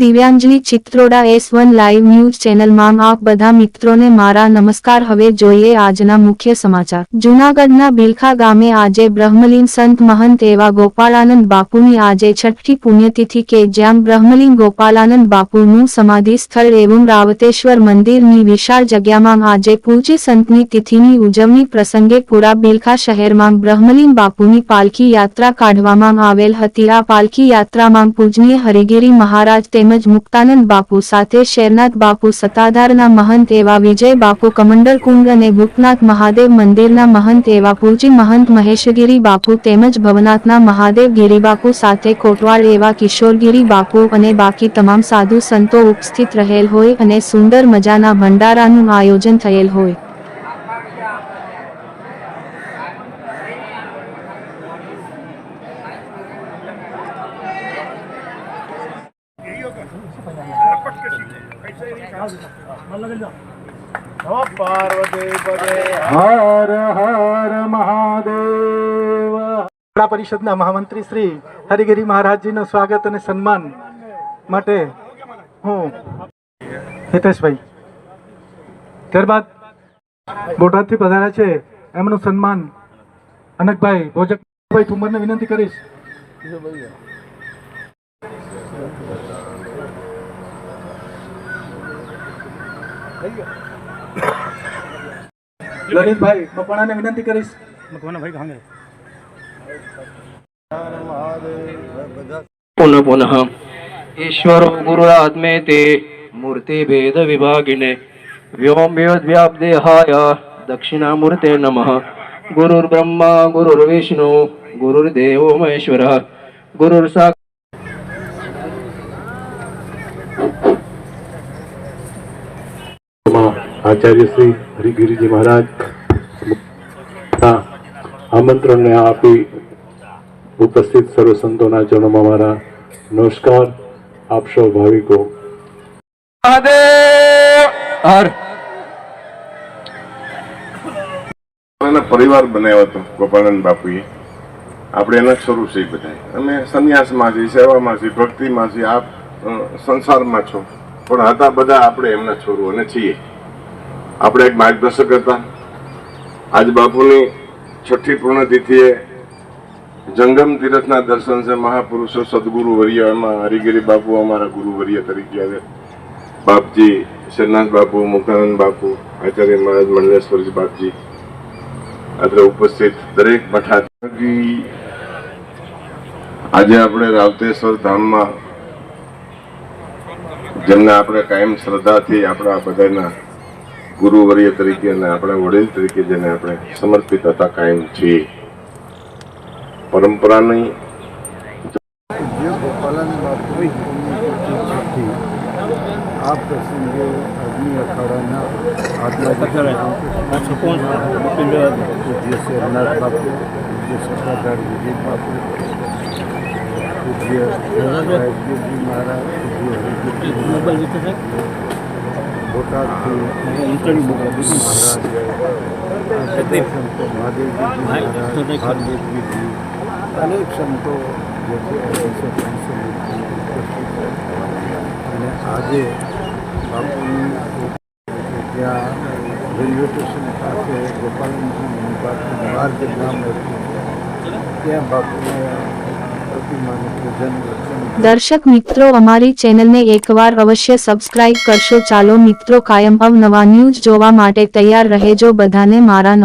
દિવ્યાંજલિ Chitroda S1 live news ચેનલમાં આપ બધા મિત્રોને મારા નમસ્કાર। હવે જોઈએ આજના મુખ્ય સમાચાર। જૂનાગઢના બિલખા ગામે આજે બ્રહ્મલીન સંત મહંત એવા ગોપાળાનંદ બાપુની આજે છઠ્ઠી પુણ્યતિથિ કે જ્યાં બ્રહ્મલીન ગોપાળાનંદ બાપુનું સમાધિ સ્થળ એવં રાવતેશ્વર મંદિરની વિશાળ જગ્યામાં આજે પૂજ્ય સંતની તિથિની ઉજવણી પ્રસંગે પૂરા બિલખા શહેરમાં બ્રહ્મલીન બાપુની પાલખી યાત્રા કાઢવામાં આવેલ હતી। આ પાલખી યાત્રામાં પૂજનીય હરિગીરી મહારાજ તેમજ મુક્તાનંદ બાપુ સાથે શેરનાથ બાપુ સત્તાધારના મહંત એવા વિજય બાપુ કમંડલ કુંડ અને ભૂતનાથ મહાદેવ મંદિરના મહંત એવા પૂજ્ય મહંત મહેશગીરી બાપુ તેમજ ભવનાથના મહાદેવ ગિરિબાપુ સાથે કોટવાળ એવા કિશોરગીરી બાપુ અને બાકી તમામ સાધુ સંતો ઉપસ્થિત રહેલ હોય અને સુંદર મજાના ભંડારાનું આયોજન થયેલ હોય। हर हर महादेव। जिला परिषदना महामंत्री श्री हरिगिरी महाराज जी नो स्वागत और सन्मान माटे हूँ हितेश भाई। त्यारबाद बोटाद थी पधार्या छे एमनु सन्मान अनक भाई भोजक भाई ठुमर ने विनंती करीश। ललित भाई मकवाना ने विनंती करीश। मकवाना भाई कहाँ गए? पुनः पुनः ईश्वरो गुरुरात्मेति मूर्ति भेद विभागिने व्योमव्याप्देहाय दक्षिणामूर्ते नमः। गुरुर्ब्रह्मा गुरुर्विष्णु गुरुर्देवो महेश्वरः गुरुर्साक्षात्। आचार्य श्री हरिगिरी जी महाराज आमंत्रण ने आपी उपस्थित सर्व संतों चरणों में मारा नमस्कार। आप सौ भाविको परिवार बनाव्यो तो गोपाळानंद बापूए આપણે એના સ્વરૂપ છે બધા અમે સંન્યાસમાં છીએ, સેવામાં છીએ, ભક્તિમાં છીએ, આપ સંસારમાં છો પણ હતા બધા આપણે એમના છોરો અને છીએ। આપણે એક માર્ગદર્શક હતા। આજ બાપુની છઠ્ઠી પૂર્ણતિથિએ જંગમ તીર્થના દર્શન છે। મહાપુરુષો સદગુરુ વર્ય એમાં હરિગીરી બાપુ અમારા ગુરુ વર્ય તરીકે આવે। બાપજી શેરનાથ બાપુ, મુક્તાનંદ બાપુ, આચાર્ય મહારાજ મંડલેશ્વરજી બાપજી અત્રે ઉપસ્થિત દરેક મઠાધિપતિ આજે આપણે રાવતેશ્વર ધામમાં જેમને આપણે કાયમ શ્રદ્ધાથી આપણા બધાના ગુરુવર્ય તરીકે અને આપણા વડીલ તરીકે જેને આપણે સમર્પિત હતા કાયમ છીએ। પરંપરાની આ પ્રસંગે અગ્નિ અખાડાના પૂજ્ય શેરનાથ બાપુ, પૂજ્ય સત્તાધાર વિજય બાપુ, પૂજ્ય રાયજી મહારાજ, પૂજ્ય હરિગીરી બોટાદથી મહારાજ, સંતો મહાદેવજી મહાદેવજી અનેક સંતો જે છે અને આજે બાપુની ત્યાં રેલવે સ્ટેશન પાસે ગોપાલજી બાપુ માર્ગ ગામ ત્યાં બાપુના પ્રતિમાનું પૂજન દર્શન। દર્શક મિત્રો અમારી ચેનલને એકવાર અવશ્ય સબસ્ક્રાઇબ કરશો। ચાલો મિત્રો કાયમ અવનવા ન્યૂઝ જોવા માટે તૈયાર રહેજો। બધાને મારા